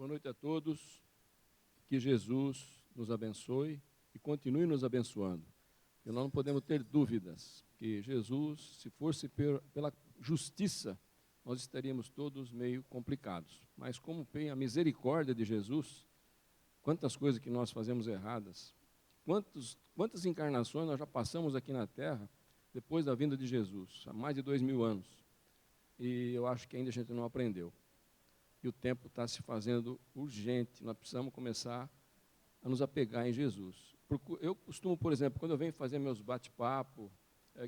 Boa noite a todos. Que Jesus nos abençoe e continue nos abençoando. E nós não podemos ter dúvidas que Jesus, se fosse pela justiça, nós estaríamos todos meio complicados. Mas como tem a misericórdia de Jesus, quantas coisas que nós fazemos erradas, quantas encarnações nós já passamos aqui na Terra depois da vinda de Jesus, há mais de 2000 anos. E eu acho que ainda a gente não aprendeu. E o tempo está se fazendo urgente, nós precisamos começar a nos apegar em Jesus. Eu costumo, por exemplo, quando eu venho fazer meus bate-papo,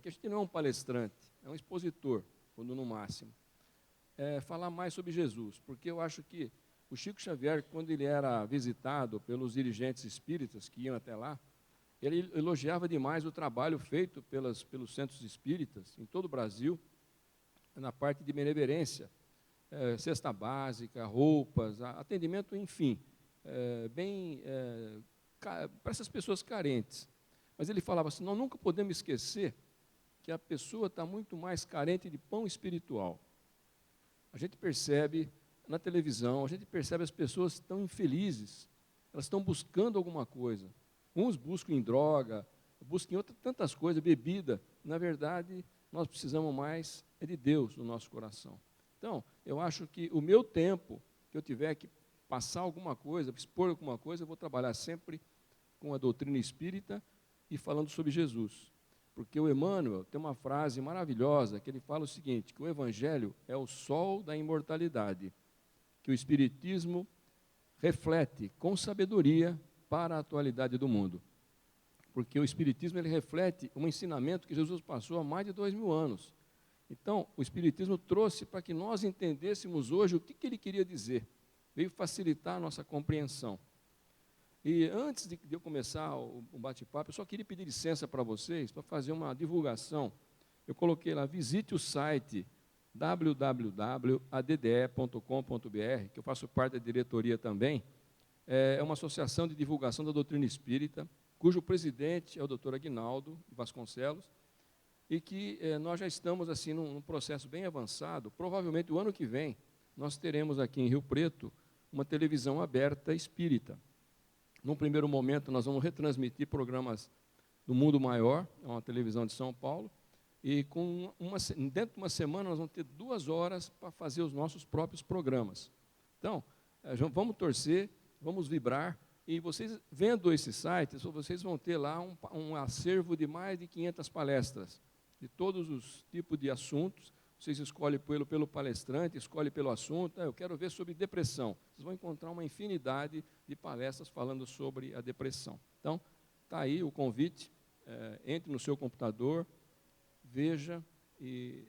que a gente não é um palestrante, é um expositor, quando no máximo, falar mais sobre Jesus, porque eu acho que o Chico Xavier, quando ele era visitado pelos dirigentes espíritas que iam até lá, ele elogiava demais o trabalho feito pelos centros espíritas em todo o Brasil, na parte de benemerência, cesta básica, roupas, atendimento, enfim, para essas pessoas carentes. Mas ele falava assim, nós nunca podemos esquecer que a pessoa está muito mais carente de pão espiritual. A gente percebe na televisão, a gente percebe as pessoas estão infelizes, elas estão buscando alguma coisa. Uns buscam em droga, buscam em tantas coisas, bebida. Na verdade, nós precisamos mais de Deus no nosso coração. Então, eu acho que o meu tempo, que eu tiver que passar alguma coisa, expor alguma coisa, eu vou trabalhar sempre com a doutrina espírita e falando sobre Jesus. Porque o Emmanuel tem uma frase maravilhosa, que ele fala o seguinte, que o Evangelho é o sol da imortalidade, que o Espiritismo reflete com sabedoria para a atualidade do mundo. Porque o Espiritismo ele reflete um ensinamento que Jesus passou há mais de 2000 anos. Então, o Espiritismo trouxe para que nós entendêssemos hoje o que ele queria dizer. Veio facilitar a nossa compreensão. E antes de eu começar o bate-papo, eu só queria pedir licença para vocês, para fazer uma divulgação. Eu coloquei lá, visite o site www.adde.com.br, que eu faço parte da diretoria também. É uma associação de divulgação da doutrina espírita, cujo presidente é o Dr. Aguinaldo Vasconcelos, e que nós já estamos assim num processo bem avançado. Provavelmente o ano que vem nós teremos aqui em Rio Preto uma televisão aberta espírita. Num primeiro momento nós vamos retransmitir programas do Mundo Maior, é uma televisão de São Paulo, e dentro de uma semana nós vamos ter 2 horas para fazer os nossos próprios programas. Então, vamos torcer, vamos vibrar, e vocês, vendo esse site, vocês vão ter lá um acervo de mais de 500 palestras, de todos os tipos de assuntos. Vocês escolhem pelo palestrante, escolhem pelo assunto. Eu quero ver sobre depressão. Vocês vão encontrar uma infinidade de palestras falando sobre a depressão. Então, está aí o convite. Entre no seu computador, veja e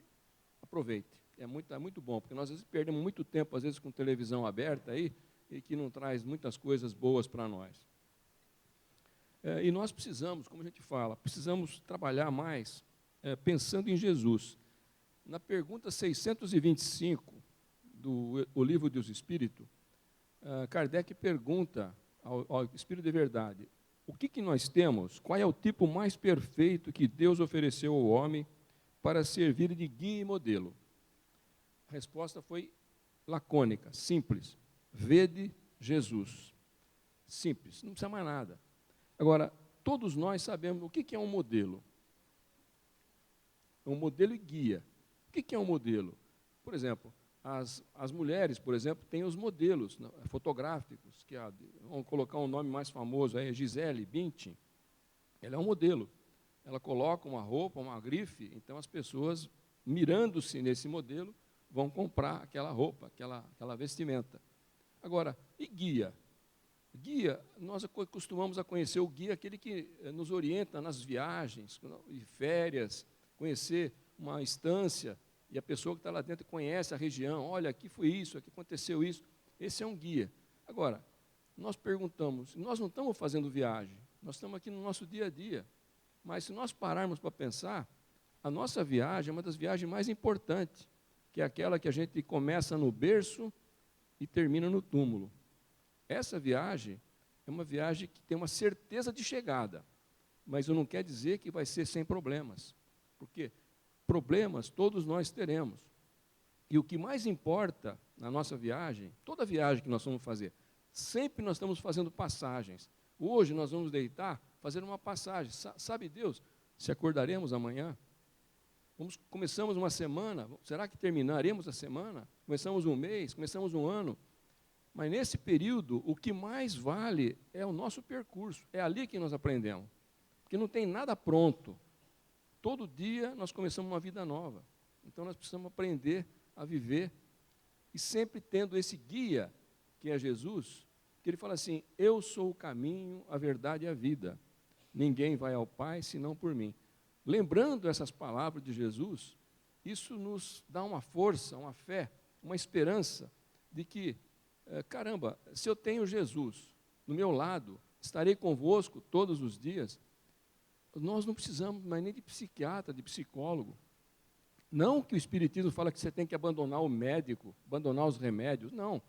aproveite. É muito bom, porque nós às vezes perdemos muito tempo, às vezes, com televisão aberta aí, e que não traz muitas coisas boas para nós. E nós precisamos, como a gente fala, precisamos trabalhar mais pensando em Jesus. Na pergunta 625 do O Livro dos Espíritos, Kardec pergunta ao Espírito de Verdade, o que nós temos, qual é o tipo mais perfeito que Deus ofereceu ao homem para servir de guia e modelo? A resposta foi lacônica, simples. Vede Jesus. Simples, não precisa mais nada. Agora, todos nós sabemos o que é um modelo. É um modelo e guia. O que é um modelo? Por exemplo, as mulheres, por exemplo, têm os modelos fotográficos, que vamos colocar um nome mais famoso aí, Gisele Bündchen. Ela é um modelo. Ela coloca uma roupa, uma grife, então as pessoas, mirando-se nesse modelo, vão comprar aquela roupa, aquela vestimenta. Agora, e guia? Guia, nós costumamos a conhecer o guia, aquele que nos orienta nas viagens, e férias, conhecer uma estância, e a pessoa que está lá dentro conhece a região, olha, aqui foi isso, aqui aconteceu isso. Esse é um guia. Agora, nós perguntamos, nós não estamos fazendo viagem, nós estamos aqui no nosso dia a dia, mas se nós pararmos para pensar, a nossa viagem é uma das viagens mais importantes, que é aquela que a gente começa no berço e termina no túmulo. Essa viagem é uma viagem que tem uma certeza de chegada, mas isso não quer dizer que vai ser sem problemas, porque problemas todos nós teremos. E o que mais importa na nossa viagem, toda viagem que nós vamos fazer, sempre nós estamos fazendo passagens. Hoje nós vamos deitar, fazer uma passagem. Sabe Deus, se acordaremos amanhã? Começamos uma semana, será que terminaremos a semana? Começamos um mês, começamos um ano. Mas nesse período, o que mais vale é o nosso percurso. É ali que nós aprendemos. Porque não tem nada pronto. Todo dia nós começamos uma vida nova. Então nós precisamos aprender a viver e sempre tendo esse guia, que é Jesus, que ele fala assim: eu sou o caminho, a verdade e a vida. Ninguém vai ao Pai senão por mim. Lembrando essas palavras de Jesus, isso nos dá uma força, uma fé, uma esperança de que, caramba, se eu tenho Jesus no meu lado, estarei convosco todos os dias, nós não precisamos mais nem de psiquiatra, de psicólogo. Não que o Espiritismo fala que você tem que abandonar o médico, abandonar os remédios, não.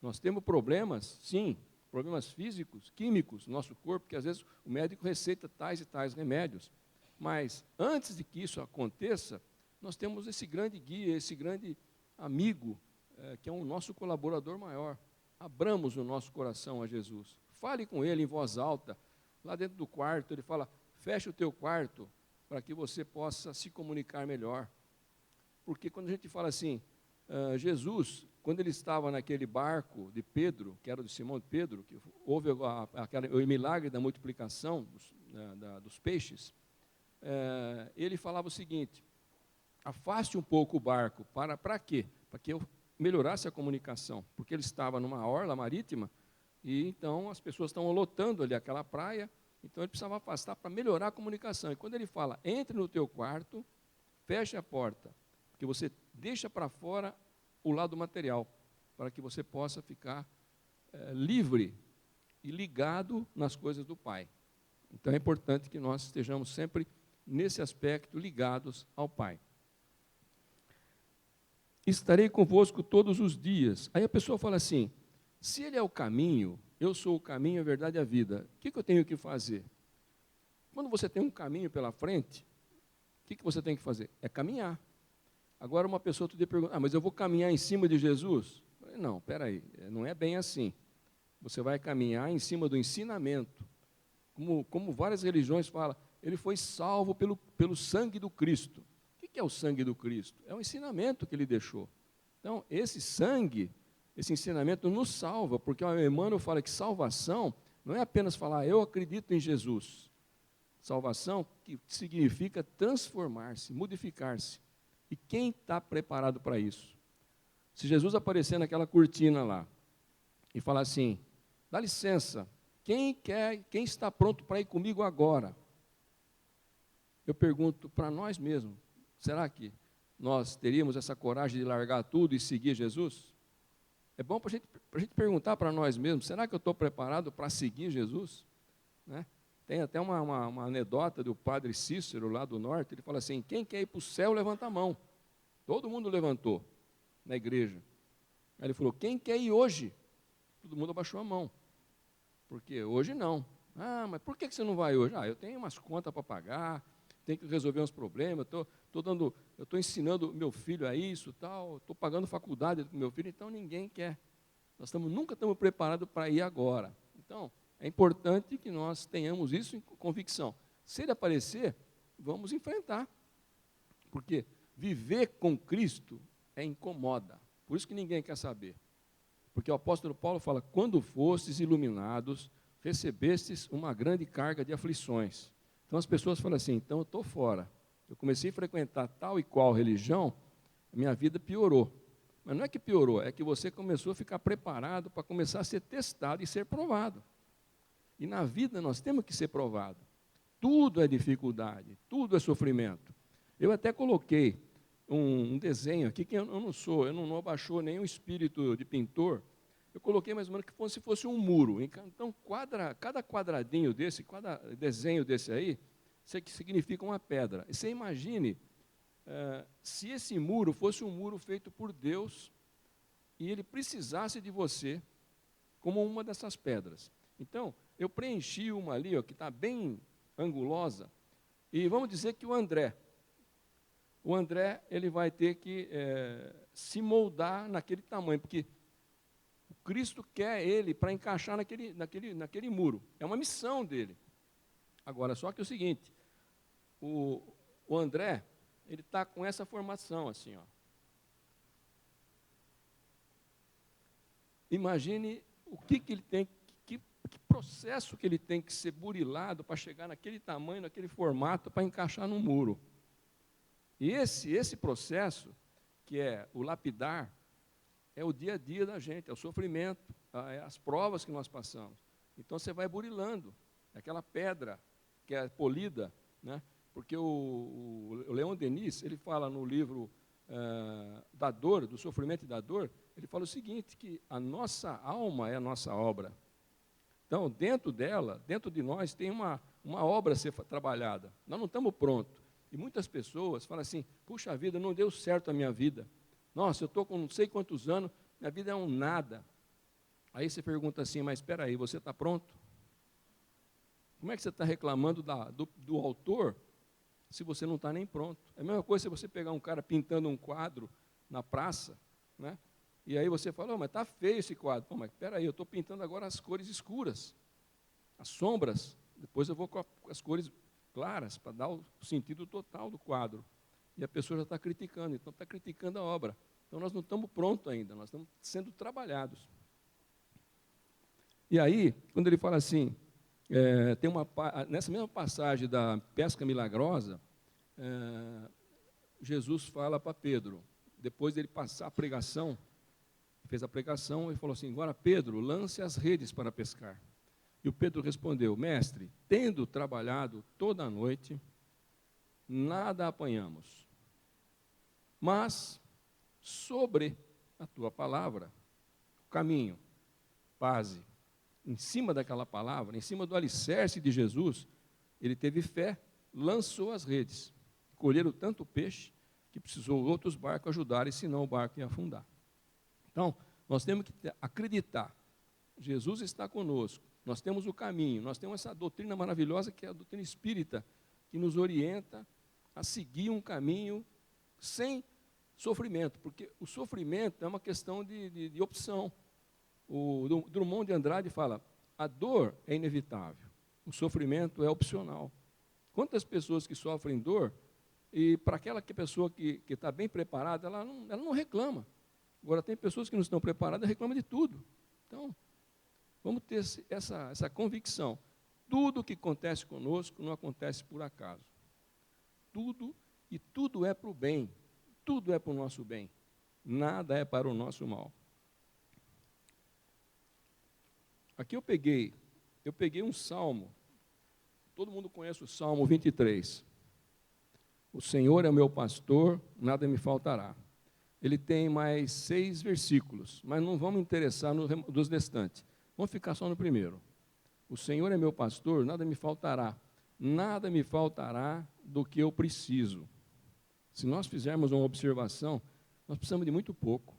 Nós temos problemas, sim, problemas físicos, químicos no nosso corpo, que às vezes o médico receita tais e tais remédios. Mas, antes de que isso aconteça, nós temos esse grande guia, esse grande amigo, que é o nosso colaborador maior. Abramos o nosso coração a Jesus. Fale com Ele em voz alta. Lá dentro do quarto, Ele fala: feche o teu quarto, para que você possa se comunicar melhor. Porque quando a gente fala assim, Jesus, quando Ele estava naquele barco de Pedro, que era de Simão de Pedro, que houve o milagre da multiplicação dos peixes, ele falava o seguinte: afaste um pouco o barco, para quê? Para que eu melhorasse a comunicação, porque ele estava numa orla marítima, e então as pessoas estão lotando ali aquela praia, então ele precisava afastar para melhorar a comunicação. E quando ele fala: entre no teu quarto, feche a porta, porque você deixa para fora o lado material, para que você possa ficar livre e ligado nas coisas do Pai. Então é importante que nós estejamos sempre nesse aspecto ligados ao Pai. Estarei convosco todos os dias. Aí a pessoa fala assim: se Ele é o caminho, eu sou o caminho, a verdade e a vida, o que eu tenho que fazer? Quando você tem um caminho pela frente, o que você tem que fazer? É caminhar. Agora uma pessoa outro dia pergunta: mas eu vou caminhar em cima de Jesus? Eu falei: não, espera aí, não é bem assim. Você vai caminhar em cima do ensinamento. Como várias religiões falam, ele foi salvo pelo sangue do Cristo. O que é o sangue do Cristo? É o ensinamento que ele deixou. Então, esse sangue, esse ensinamento nos salva, porque o Emmanuel fala que salvação não é apenas falar: eu acredito em Jesus. Salvação que significa transformar-se, modificar-se. E quem está preparado para isso? Se Jesus aparecer naquela cortina lá e falar assim: dá licença, quem está pronto para ir comigo agora? Eu pergunto para nós mesmos: será que nós teríamos essa coragem de largar tudo e seguir Jesus? É bom para a gente perguntar para nós mesmos: será que eu estou preparado para seguir Jesus? Né? Tem até uma anedota do padre Cícero, lá do norte. Ele fala assim: quem quer ir para o céu, levanta a mão. Todo mundo levantou na igreja. Aí ele falou: quem quer ir hoje? Todo mundo abaixou a mão. Porque hoje não. Ah, mas por que você não vai hoje? Eu tenho umas contas para pagar, tenho que resolver uns problemas, eu estou ensinando meu filho a isso, estou pagando faculdade com meu filho, então ninguém quer. Nunca estamos preparados para ir agora. Então, é importante que nós tenhamos isso em convicção. Se ele aparecer, vamos enfrentar. Porque viver com Cristo incomoda. Por isso que ninguém quer saber. Porque o apóstolo Paulo fala: quando fostes iluminados, recebestes uma grande carga de aflições. Então as pessoas falam assim: então eu estou fora. Eu comecei a frequentar tal e qual religião, minha vida piorou. Mas não é que piorou, é que você começou a ficar preparado para começar a ser testado e ser provado. E na vida nós temos que ser provados. Tudo é dificuldade, tudo é sofrimento. Eu até coloquei um desenho aqui, que eu não abaixou nenhum espírito de pintor. Eu coloquei mais ou menos que se fosse um muro. Então, cada quadradinho desse, cada desenho desse aí, significa uma pedra. E você imagine, se esse muro fosse um muro feito por Deus, e ele precisasse de você como uma dessas pedras. Então, eu preenchi uma ali, que está bem angulosa, e vamos dizer que o André o André ele vai ter que se moldar naquele tamanho, porque o Cristo quer ele para encaixar naquele muro. É uma missão dele. Agora, só que é o seguinte, o André, ele está com essa formação assim, ó. Imagine o que ele tem, que processo que ele tem que ser burilado para chegar naquele tamanho, naquele formato, para encaixar no muro. E esse processo, que é o lapidar, é o dia a dia da gente, é o sofrimento, é as provas que nós passamos. Então você vai burilando, aquela pedra que é polida, né? Porque o Leon Denis, ele fala no livro da dor, do sofrimento e da dor, ele fala o seguinte, que a nossa alma é a nossa obra. Então, dentro dela, dentro de nós, tem uma obra a ser trabalhada. Nós não estamos prontos. E muitas pessoas falam assim, puxa vida, não deu certo a minha vida. Nossa, eu estou com não sei quantos anos, minha vida é um nada. Aí você pergunta assim, mas espera aí, você está pronto? Como é que você está reclamando do autor se você não está nem pronto? É a mesma coisa se você pegar um cara pintando um quadro na praça, né? E aí você fala, oh, mas está feio esse quadro. Pô, mas espera aí, eu estou pintando agora as cores escuras, as sombras. Depois eu vou com as cores claras, para dar o sentido total do quadro. E a pessoa já está criticando, então está criticando a obra. Então nós não estamos prontos ainda, nós estamos sendo trabalhados. E aí, quando ele fala assim, nessa mesma passagem da pesca milagrosa, Jesus fala para Pedro, depois dele passar a pregação, fez a pregação e falou assim, agora Pedro, lance as redes para pescar. E o Pedro respondeu, mestre, tendo trabalhado toda a noite, nada apanhamos. Mas, sobre a tua palavra, o caminho, base, em cima daquela palavra, em cima do alicerce de Jesus, ele teve fé, lançou as redes, colheram tanto peixe, que precisou outros barcos ajudarem, senão o barco ia afundar. Então, nós temos que acreditar, Jesus está conosco, nós temos o caminho, nós temos essa doutrina maravilhosa que é a doutrina espírita, que nos orienta a seguir um caminho sem sofrimento, porque o sofrimento é uma questão de opção. O Drummond de Andrade fala, a dor é inevitável, o sofrimento é opcional. Quantas pessoas que sofrem dor, e para aquela pessoa que está bem preparada, ela não reclama. Agora, tem pessoas que não estão preparadas e reclamam de tudo. Então, vamos ter essa convicção. Tudo que acontece conosco não acontece por acaso. Tudo é para o bem. Tudo é para o nosso bem. Nada é para o nosso mal. Aqui eu peguei um salmo. Todo mundo conhece o Salmo 23. O Senhor é o meu pastor, nada me faltará. Ele tem mais 6 versículos, mas não vamos interessar nos restantes. Vamos ficar só no primeiro. O Senhor é meu pastor, nada me faltará. Nada me faltará do que eu preciso. Se nós fizermos uma observação, nós precisamos de muito pouco.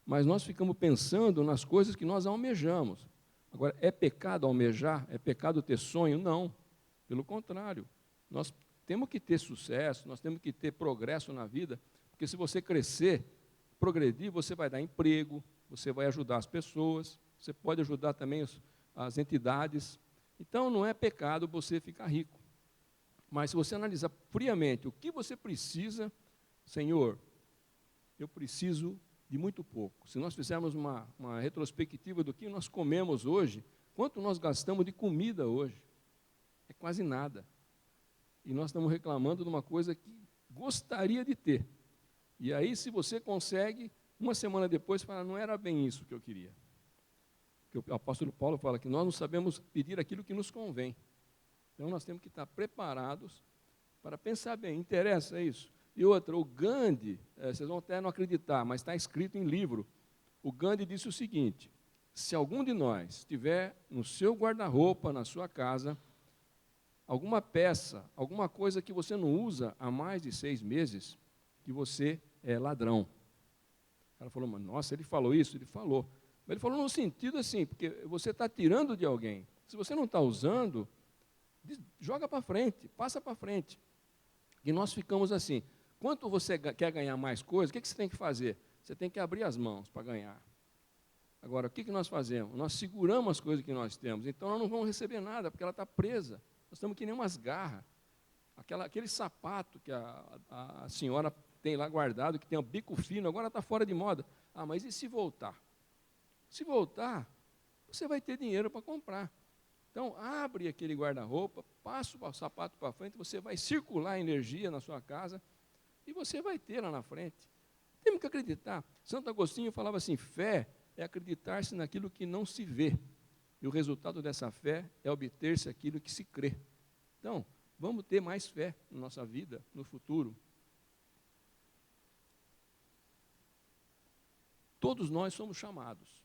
Mas nós ficamos pensando nas coisas que nós almejamos. Agora, é pecado almejar? É pecado ter sonho? Não. Pelo contrário. Nós temos que ter sucesso, nós temos que ter progresso na vida, porque se você crescer, progredir, você vai dar emprego, você vai ajudar as pessoas, você pode ajudar também as entidades. Então, não é pecado você ficar rico. Mas se você analisar friamente o que você precisa, Senhor, eu preciso de muito pouco. Se nós fizermos uma retrospectiva do que nós comemos hoje, quanto nós gastamos de comida hoje? É quase nada. E nós estamos reclamando de uma coisa que gostaria de ter. E aí, se você consegue, uma semana depois, fala, não era bem isso que eu queria. Porque o apóstolo Paulo fala que nós não sabemos pedir aquilo que nos convém. Então, nós temos que estar preparados para pensar bem, interessa isso? E outra, o Gandhi, vocês vão até não acreditar, mas está escrito em livro, o Gandhi disse o seguinte, se algum de nós tiver no seu guarda-roupa, na sua casa, alguma peça, alguma coisa que você não usa há mais de 6 meses, que você é ladrão. O cara falou, nossa, ele falou isso? Ele falou. Mas ele falou no sentido assim, porque você está tirando de alguém. Se você não está usando, joga para frente, passa para frente. E nós ficamos assim. quanto você quer ganhar mais coisas, o que você tem que fazer? Você tem que abrir as mãos para ganhar. Agora, o que nós fazemos? Nós seguramos as coisas que nós temos, então nós não vamos receber nada, porque ela está presa. Nós estamos que nem umas garras. Aquele sapato que a senhora tem lá guardado, que tem um bico fino, agora está fora de moda. Ah, mas e se voltar? Se voltar, você vai ter dinheiro para comprar. Então, abre aquele guarda-roupa, passa o sapato para frente, você vai circular energia na sua casa e você vai ter lá na frente. Temos que acreditar. Santo Agostinho falava assim, fé é acreditar-se naquilo que não se vê. E o resultado dessa fé é obter-se aquilo que se crê. Então, vamos ter mais fé na nossa vida, no futuro. Todos nós somos chamados.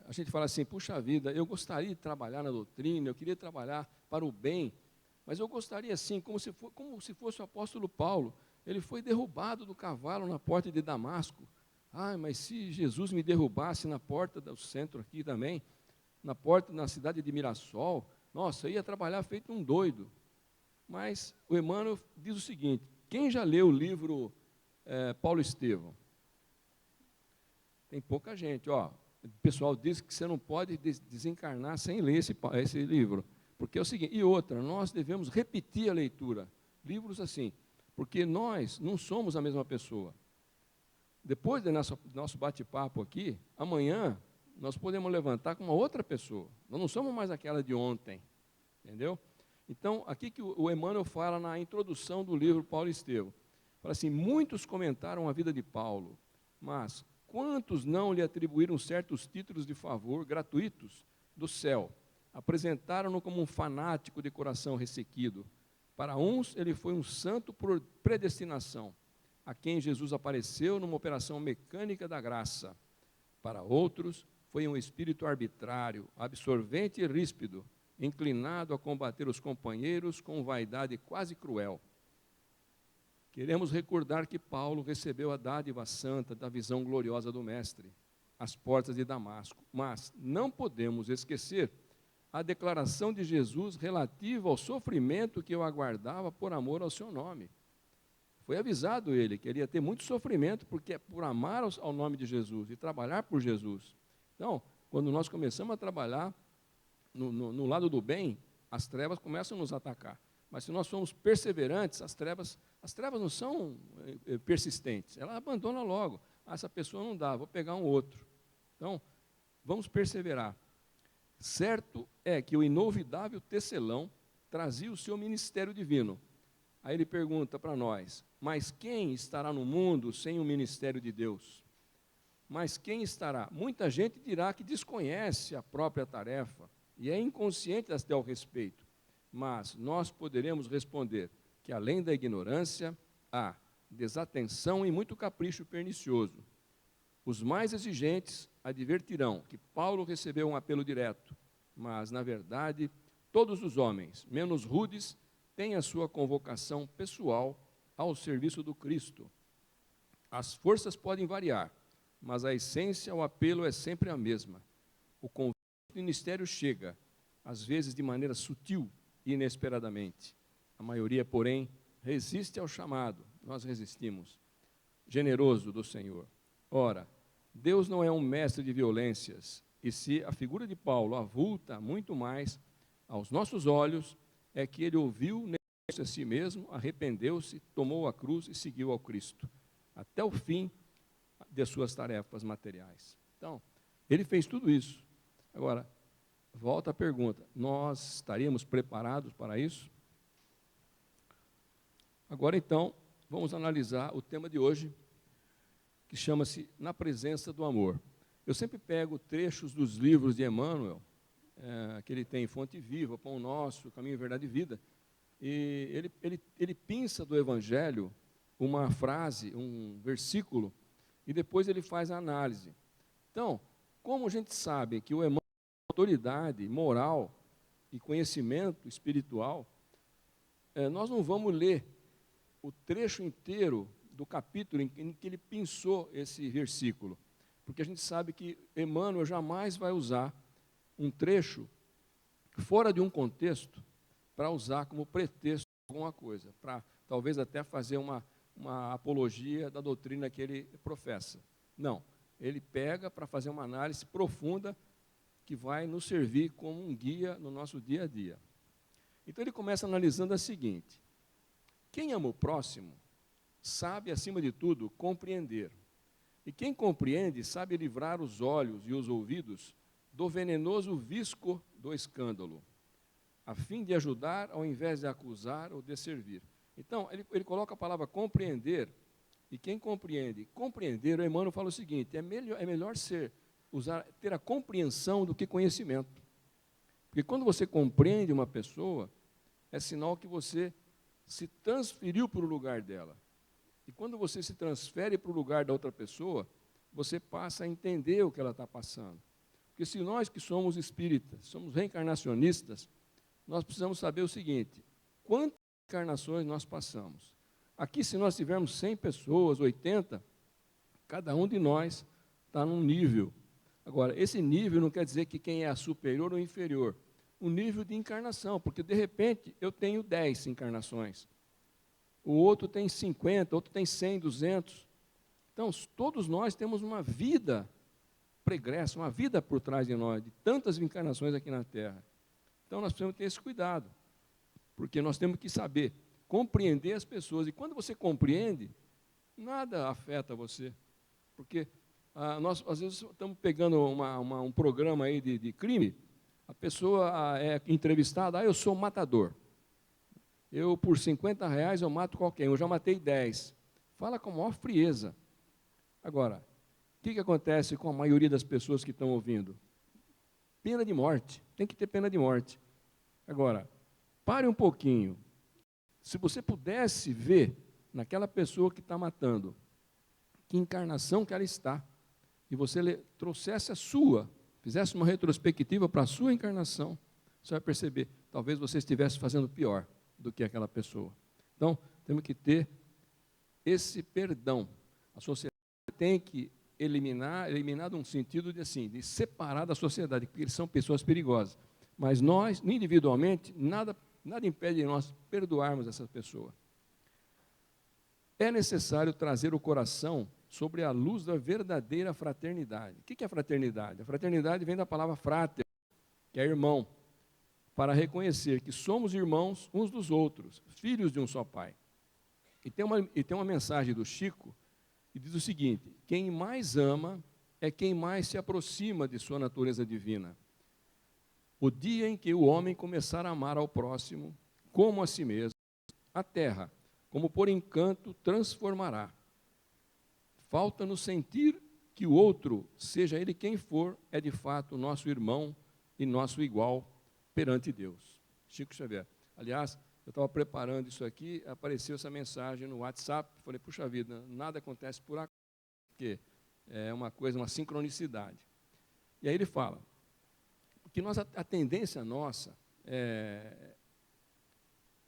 A gente fala assim, puxa vida, eu gostaria de trabalhar na doutrina, eu queria trabalhar para o bem, mas eu gostaria assim, como se fosse o apóstolo Paulo. Ele foi derrubado do cavalo na porta de Damasco. Ah, mas se Jesus me derrubasse na porta do centro aqui também, na cidade de Mirassol, nossa, eu ia trabalhar feito um doido. Mas o Emmanuel diz o seguinte, quem já leu o livro Paulo Estevão? Tem pouca gente, ó. O pessoal diz que você não pode desencarnar sem ler esse livro. Porque é o seguinte, e outra, nós devemos repetir a leitura. Livros assim, porque nós não somos a mesma pessoa. Depois do nosso bate-papo aqui, amanhã, nós podemos levantar com uma outra pessoa. Nós não somos mais aquela de ontem, entendeu? Então, aqui que o Emmanuel fala na introdução do livro Paulo Estevão, fala assim, muitos comentaram a vida de Paulo, mas quantos não lhe atribuíram certos títulos de favor gratuitos do céu? Apresentaram-no como um fanático de coração ressequido. Para uns, ele foi um santo por predestinação, a quem Jesus apareceu numa operação mecânica da graça. Para outros, foi um espírito arbitrário, absorvente e ríspido, inclinado a combater os companheiros com vaidade quase cruel. Queremos recordar que Paulo recebeu a dádiva santa da visão gloriosa do Mestre, às portas de Damasco, mas não podemos esquecer a declaração de Jesus relativa ao sofrimento que o aguardava por amor ao seu nome. Foi avisado ele que ele ia ter muito sofrimento porque é por amar ao nome de Jesus e trabalhar por Jesus. Então, quando nós começamos a trabalhar no lado do bem, as trevas começam a nos atacar. Mas se nós somos perseverantes, as trevas não são persistentes, ela abandona logo. Ah, essa pessoa não dá, vou pegar um outro. Então, vamos perseverar. Certo é que o inovidável tecelão trazia o seu ministério divino. Aí ele pergunta para nós, mas quem estará no mundo sem o ministério de Deus? Mas quem estará? Muita gente dirá que desconhece a própria tarefa e é inconsciente a tal respeito. Mas nós poderemos responder que, além da ignorância, há desatenção e muito capricho pernicioso. Os mais exigentes advertirão que Paulo recebeu um apelo direto, mas, na verdade, todos os homens, menos rudes, têm a sua convocação pessoal ao serviço do Cristo. As forças podem variar, mas a essência, o apelo é sempre a mesma. O convite do ministério chega, às vezes de maneira sutil e inesperadamente. A maioria, porém, resiste ao chamado, nós resistimos. Generoso do Senhor. Ora, Deus não é um mestre de violências, e se a figura de Paulo avulta muito mais aos nossos olhos, é que ele ouviu negou-se a si mesmo, arrependeu-se, tomou a cruz e seguiu ao Cristo, até o fim de suas tarefas materiais. Então, ele fez tudo isso. Agora, volta a pergunta, nós estaríamos preparados para isso? Agora, então, vamos analisar o tema de hoje, que chama-se Na Presença do Amor. Eu sempre pego trechos dos livros de Emmanuel, que ele tem Fonte Viva, Pão Nosso, Caminho, Verdade e Vida, e ele pinça do Evangelho uma frase, um versículo, e depois ele faz a análise. Então, como a gente sabe que o Emmanuel tem autoridade moral e conhecimento espiritual, nós não vamos ler o trecho inteiro do capítulo em que ele pensou esse versículo, porque a gente sabe que Emmanuel jamais vai usar um trecho fora de um contexto para usar como pretexto alguma coisa, para talvez até fazer uma apologia da doutrina que ele professa. Não, ele pega para fazer uma análise profunda que vai nos servir como um guia no nosso dia a dia. Então ele começa analisando a seguinte: quem ama o próximo sabe, acima de tudo, compreender. E quem compreende sabe livrar os olhos e os ouvidos do venenoso visco do escândalo, a fim de ajudar ao invés de acusar ou de servir. Então, ele coloca a palavra compreender, e quem compreende, compreender, o Emmanuel fala o seguinte: é melhor ter a compreensão do que conhecimento. Porque quando você compreende uma pessoa, é sinal que você se transferiu para o lugar dela. E quando você se transfere para o lugar da outra pessoa, você passa a entender o que ela está passando. Porque se nós que somos espíritas, somos reencarnacionistas, nós precisamos saber o seguinte: quantas encarnações nós passamos? Aqui, se nós tivermos 100 pessoas, 80, cada um de nós está num nível. Agora, esse nível não quer dizer que quem é superior ou inferior. Um nível de encarnação, porque, de repente, eu tenho 10 encarnações. O outro tem 50, outro tem 100, 200. Então, todos nós temos uma vida pregressa, uma vida por trás de nós, de tantas encarnações aqui na Terra. Então, nós precisamos ter esse cuidado, porque nós temos que saber compreender as pessoas. E quando você compreende, nada afeta você. Porque nós, às vezes, estamos pegando um programa aí de crime, a pessoa é entrevistada: eu sou matador. Eu, por R$50, eu mato qualquer um. Eu já matei 10. Fala com a maior frieza. Agora, o que acontece com a maioria das pessoas que estão ouvindo? Pena de morte. Tem que ter pena de morte. Agora, pare um pouquinho. Se você pudesse ver naquela pessoa que está matando, que encarnação que ela está, e você trouxesse a sua, fizesse uma retrospectiva para a sua encarnação, você vai perceber, talvez você estivesse fazendo pior do que aquela pessoa. Então, temos que ter esse perdão. A sociedade tem que eliminar num sentido de, assim, de separar da sociedade, porque eles são pessoas perigosas. Mas nós, individualmente, nada impede de nós perdoarmos essa pessoa. É necessário trazer o coração sobre a luz da verdadeira fraternidade. O que é fraternidade? A fraternidade vem da palavra frater, que é irmão, para reconhecer que somos irmãos uns dos outros, filhos de um só pai. E tem uma mensagem do Chico, que diz o seguinte: quem mais ama é quem mais se aproxima de sua natureza divina. O dia em que o homem começar a amar ao próximo, como a si mesmo, a terra, como por encanto, transformará. Falta-nos sentir que o outro, seja ele quem for, é de fato nosso irmão e nosso igual perante Deus. Chico Xavier. Aliás, eu estava preparando isso aqui, apareceu essa mensagem no WhatsApp, falei: puxa vida, nada acontece por acaso, porque é uma coisa, uma sincronicidade. E aí ele fala que a tendência nossa é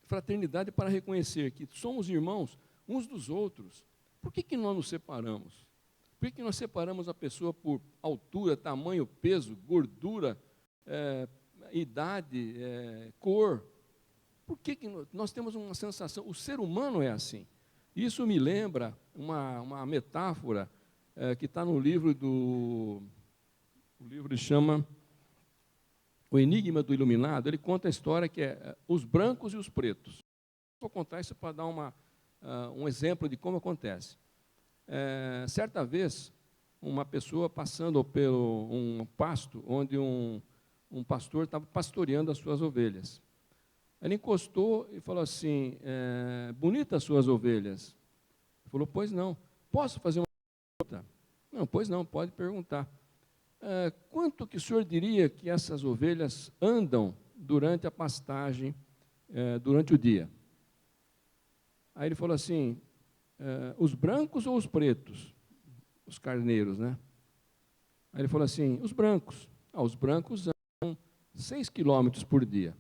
fraternidade para reconhecer que somos irmãos uns dos outros. Por que nós nos separamos? Por que nós separamos a pessoa por altura, tamanho, peso, gordura, idade, cor? Por que nós temos uma sensação? O ser humano é assim. Isso me lembra uma metáfora que está no livro o livro chama O Enigma do Iluminado. Ele conta a história que é os brancos e os pretos. Vou contar isso para dar um exemplo de como acontece. Certa vez, uma pessoa passando pelo um pasto, onde um pastor estava pastoreando as suas ovelhas. Ele encostou e falou assim: bonitas as suas ovelhas. Ele falou: pois não. Posso fazer uma pergunta? Não, pois não, pode perguntar. Quanto que o senhor diria que essas ovelhas andam durante a pastagem, durante o dia? Aí ele falou assim: os brancos ou os pretos? Os carneiros, né? Aí ele falou assim: os brancos. Os brancos andam 6 quilômetros por dia.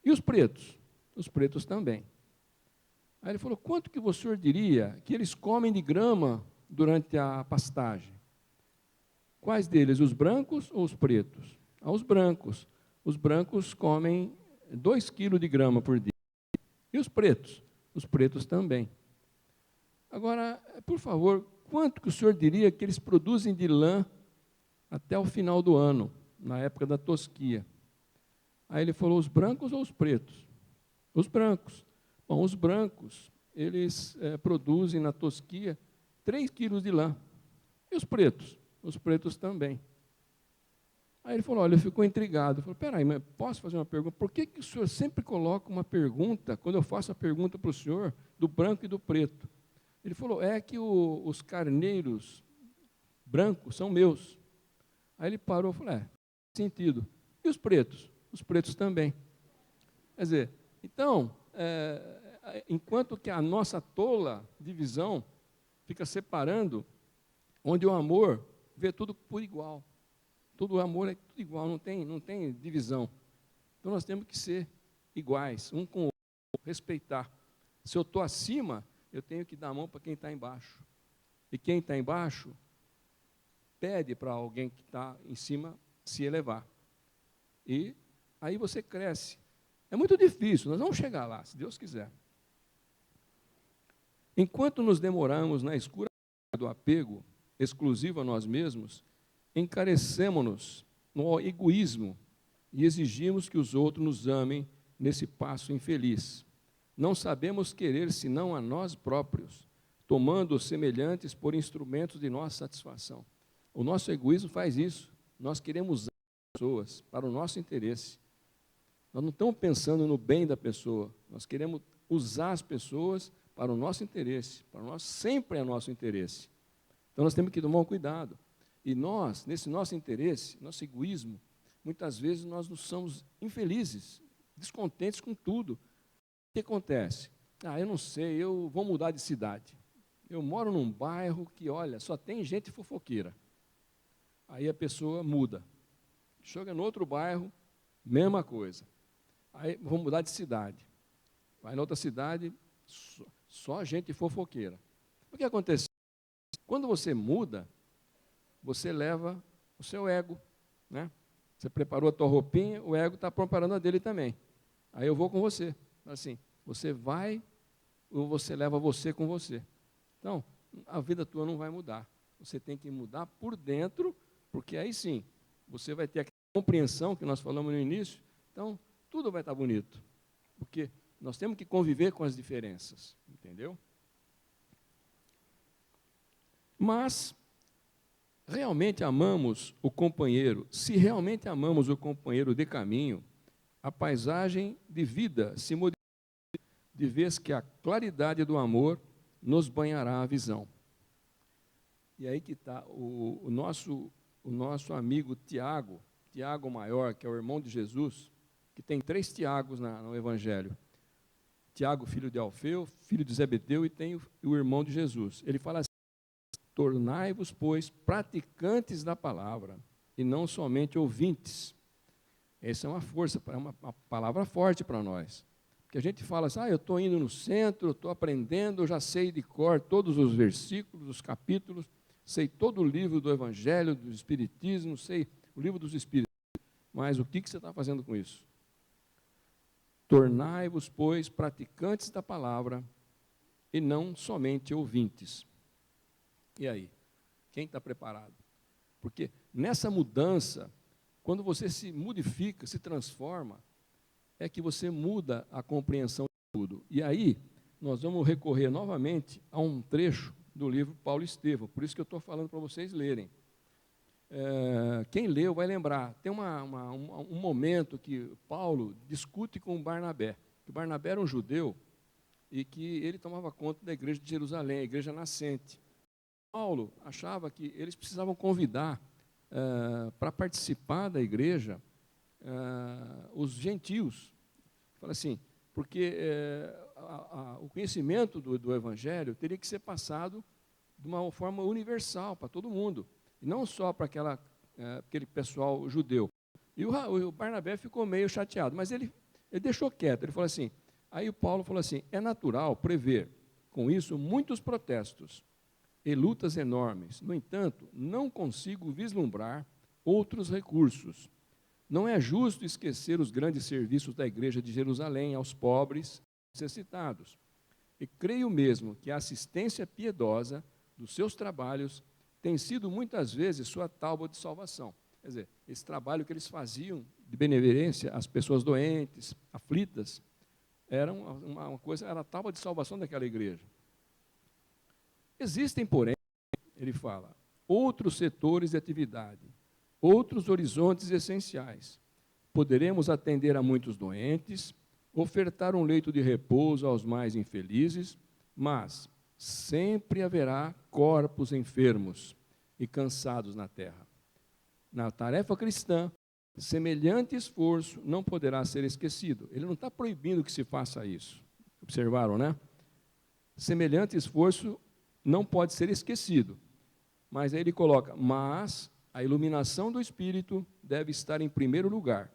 E os pretos? Os pretos também. Aí ele falou: quanto que o senhor diria que eles comem de grama durante a pastagem? Quais deles, os brancos ou os pretos? Os brancos. Os brancos comem 2 quilos de grama por dia. E os pretos? Os pretos também. Agora, por favor, quanto que o senhor diria que eles produzem de lã até o final do ano, na época da tosquia? Aí ele falou, os brancos ou os pretos? Os brancos. Bom, os brancos, eles produzem na tosquia 3 quilos de lã. E os pretos? Os pretos também. Aí ele falou, olha, ficou intrigado. Eu falei, peraí, mas posso fazer uma pergunta? Por que o senhor sempre coloca uma pergunta, quando eu faço a pergunta para o senhor, do branco e do preto? Ele falou, é que os carneiros brancos são meus. Aí ele parou e falou, faz sentido. E os pretos? Os pretos também. Quer dizer, então, enquanto que a nossa tola divisão fica separando, onde o amor vê tudo por igual. Todo amor é tudo igual, não tem divisão. Então nós temos que ser iguais, um com o outro, respeitar. Se eu estou acima, eu tenho que dar a mão para quem está embaixo. E quem está embaixo, pede para alguém que está em cima se elevar. E aí você cresce. É muito difícil, nós vamos chegar lá, se Deus quiser. Enquanto nos demoramos na escura do apego exclusivo a nós mesmos, encarecemos-nos no egoísmo e exigimos que os outros nos amem nesse passo infeliz. Não sabemos querer senão a nós próprios, tomando os semelhantes por instrumentos de nossa satisfação. O nosso egoísmo faz isso. Nós queremos usar as pessoas para o nosso interesse. Nós não estamos pensando no bem da pessoa. Nós queremos usar as pessoas para o nosso interesse. Sempre é nosso interesse. Então nós temos que tomar um cuidado. E nós, nesse nosso interesse, nosso egoísmo, muitas vezes nós nos somos infelizes, descontentes com tudo. O que acontece? Eu não sei, eu vou mudar de cidade. Eu moro num bairro que, olha, só tem gente fofoqueira. Aí a pessoa muda. Chega no outro bairro, mesma coisa. Aí vou mudar de cidade. Vai na outra cidade, só gente fofoqueira. O que acontece? Quando você muda, você leva o seu ego, né? Você preparou a tua roupinha, o ego está preparando a dele também. Aí eu vou com você. Assim, você vai ou você leva você com você. Então, a vida tua não vai mudar. Você tem que mudar por dentro, porque aí sim, você vai ter aquela compreensão que nós falamos no início. Então, tudo vai estar bonito. Porque nós temos que conviver com as diferenças, entendeu? Mas realmente amamos o companheiro, se realmente amamos o companheiro de caminho, a paisagem de vida se modifica, de vez que a claridade do amor nos banhará a visão. E aí que está o nosso amigo Tiago Maior, que é o irmão de Jesus, que tem 3 Tiagos no Evangelho. Tiago, filho de Alfeu, filho de Zebedeu, e tem o irmão de Jesus. Ele fala assim, tornai-vos, pois, praticantes da palavra, e não somente ouvintes. Essa é uma força, uma palavra forte para nós. Porque a gente fala assim, eu estou indo no centro, estou aprendendo, eu já sei de cor todos os versículos, os capítulos, sei todo o livro do Evangelho, do Espiritismo, sei o livro dos Espíritos. Mas o que você está fazendo com isso? Tornai-vos, pois, praticantes da palavra, e não somente ouvintes. E aí? Quem está preparado? Porque nessa mudança, quando você se modifica, se transforma, é que você muda a compreensão de tudo. E aí, nós vamos recorrer novamente a um trecho do livro Paulo Estevão, por isso que eu estou falando para vocês lerem. Quem leu vai lembrar, tem um momento que Paulo discute com Barnabé, que Barnabé era um judeu e que ele tomava conta da igreja de Jerusalém, a igreja nascente. Paulo achava que eles precisavam convidar para participar da igreja os gentios. Fala assim, porque o conhecimento do Evangelho teria que ser passado de uma forma universal para todo mundo, e não só para aquele pessoal judeu. E o Barnabé ficou meio chateado, mas ele deixou quieto. Ele falou assim, aí o Paulo falou assim, é natural prever, com isso, muitos protestos e lutas enormes. No entanto, não consigo vislumbrar outros recursos. Não é justo esquecer os grandes serviços da igreja de Jerusalém aos pobres, necessitados. E creio mesmo que a assistência piedosa dos seus trabalhos tem sido muitas vezes sua tábua de salvação. Quer dizer, esse trabalho que eles faziam de benevolência às pessoas doentes, aflitas, era uma coisa, era a tábua de salvação daquela igreja. Existem, porém, ele fala, outros setores de atividade, outros horizontes essenciais. Poderemos atender a muitos doentes, ofertar um leito de repouso aos mais infelizes, mas sempre haverá corpos enfermos e cansados na terra. Na tarefa cristã, semelhante esforço não poderá ser esquecido. Ele não está proibindo que se faça isso. Observaram, né? Semelhante esforço não pode ser esquecido. Mas aí ele coloca, mas a iluminação do Espírito deve estar em primeiro lugar.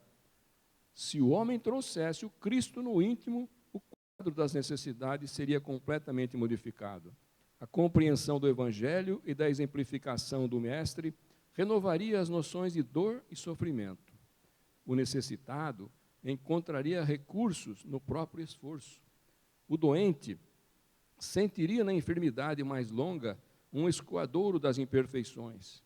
Se o homem trouxesse o Cristo no íntimo, o quadro das necessidades seria completamente modificado. A compreensão do Evangelho e da exemplificação do Mestre renovaria as noções de dor e sofrimento. O necessitado encontraria recursos no próprio esforço. O doente sentiria na enfermidade mais longa um escoadouro das imperfeições.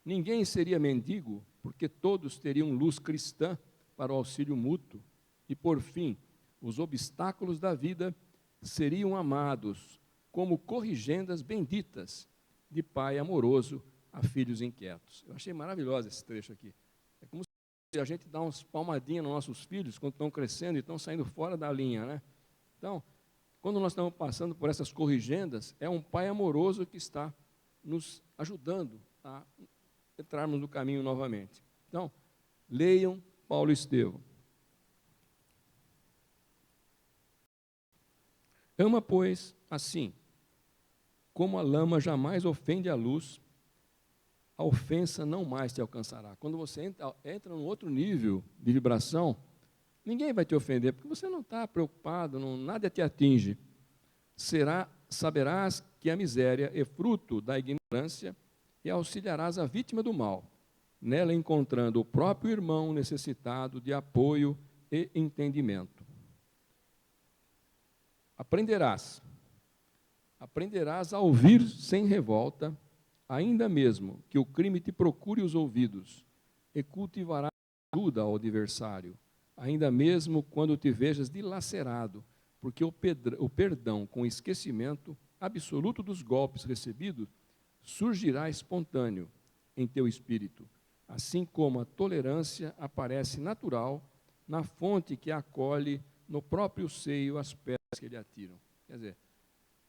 Ninguém seria mendigo, porque todos teriam luz cristã para o auxílio mútuo. E, por fim, os obstáculos da vida seriam amados como corrigendas benditas de pai amoroso a filhos inquietos. Eu achei maravilhoso esse trecho aqui. É como se a gente dá umas palmadinhas nos nossos filhos quando estão crescendo e estão saindo fora da linha, né? Então, quando nós estamos passando por essas corrigendas, é um pai amoroso que está nos ajudando a entrarmos no caminho novamente. Então, leiam Paulo e Estevão. Ama, pois, assim, como a lama jamais ofende a luz, a ofensa não mais te alcançará. Quando você entra num outro nível de vibração, ninguém vai te ofender, porque você não está preocupado, nada te atinge. Saberás que a miséria é fruto da ignorância e auxiliarás a vítima do mal, nela encontrando o próprio irmão necessitado de apoio e entendimento. Aprenderás a ouvir sem revolta, ainda mesmo que o crime te procure os ouvidos, e cultivarás ajuda ao adversário, ainda mesmo quando te vejas dilacerado, porque o perdão com esquecimento absoluto dos golpes recebidos surgirá espontâneo em teu espírito, assim como a tolerância aparece natural na fonte que acolhe no próprio seio as pedras que lhe atiram. Quer dizer,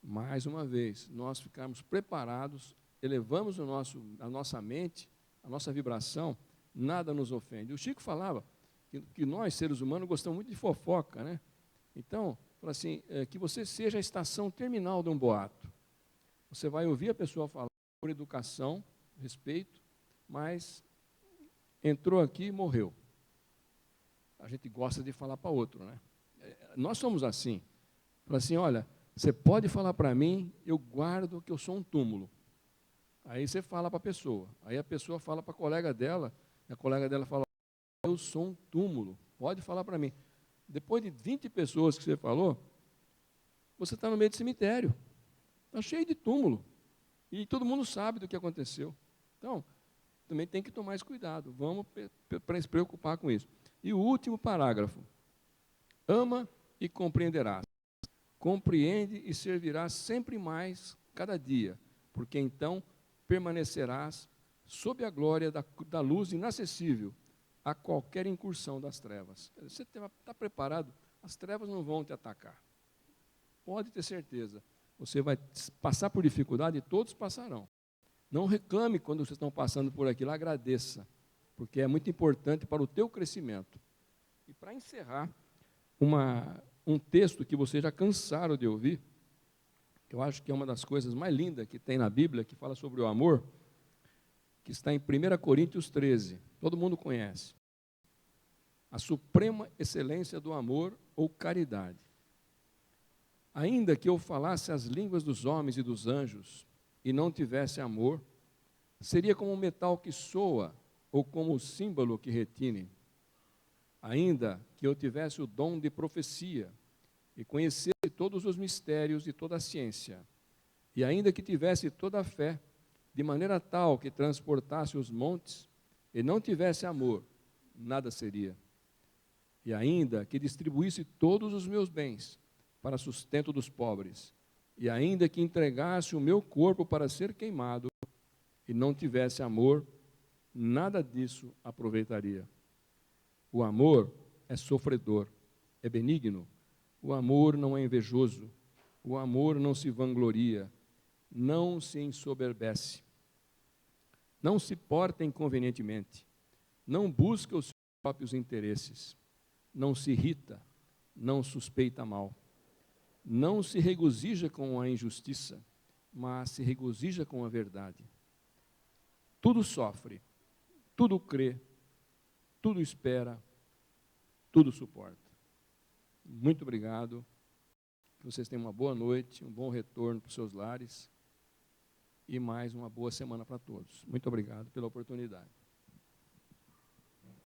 mais uma vez, nós ficarmos preparados, elevamos a nossa mente, a nossa vibração, nada nos ofende. O Chico falava que nós, seres humanos, gostamos muito de fofoca, né? Então, fala assim, que você seja a estação terminal de um boato. Você vai ouvir a pessoa falar por educação, respeito, mas entrou aqui e morreu. A gente gosta de falar para outro, né? Nós somos assim. Fala assim, olha, você pode falar para mim, eu guardo que eu sou um túmulo. Aí você fala para a pessoa. Aí a pessoa fala para a colega dela, e a colega dela fala, eu sou um túmulo, pode falar para mim. Depois de 20 pessoas que você falou, você está no meio de cemitério. Está cheio de túmulo. E todo mundo sabe do que aconteceu. Então, também tem que tomar esse cuidado. Vamos se preocupar com isso. E o último parágrafo. Ama e compreenderás. Compreende e servirás sempre mais cada dia, porque então permanecerás sob a glória da luz inacessível a qualquer incursão das trevas. Você está preparado? As trevas não vão te atacar. Pode ter certeza. Você vai passar por dificuldade e todos passarão. Não reclame quando vocês estão passando por aquilo, agradeça, porque é muito importante para o teu crescimento. E para encerrar, um texto que vocês já cansaram de ouvir, que eu acho que é uma das coisas mais lindas que tem na Bíblia, que fala sobre o amor, que está em 1 Coríntios 13. Todo mundo conhece. A suprema excelência do amor ou caridade. Ainda que eu falasse as línguas dos homens e dos anjos e não tivesse amor, seria como um metal que soa ou como o símbolo que retine. Ainda que eu tivesse o dom de profecia e conhecesse todos os mistérios e toda a ciência, e ainda que tivesse toda a fé, de maneira tal que transportasse os montes, e não tivesse amor, nada seria. E ainda que distribuísse todos os meus bens para sustento dos pobres, e ainda que entregasse o meu corpo para ser queimado, e não tivesse amor, nada disso aproveitaria. O amor é sofredor, é benigno. O amor não é invejoso. O amor não se vangloria, não se ensoberbece, não se porta inconvenientemente, não busca os seus próprios interesses, não se irrita, não suspeita mal, não se regozija com a injustiça, mas se regozija com a verdade. Tudo sofre, tudo crê, tudo espera, tudo suporta. Muito obrigado. Que vocês tenham uma boa noite, um bom retorno para os seus lares e mais uma boa semana para todos. Muito obrigado pela oportunidade.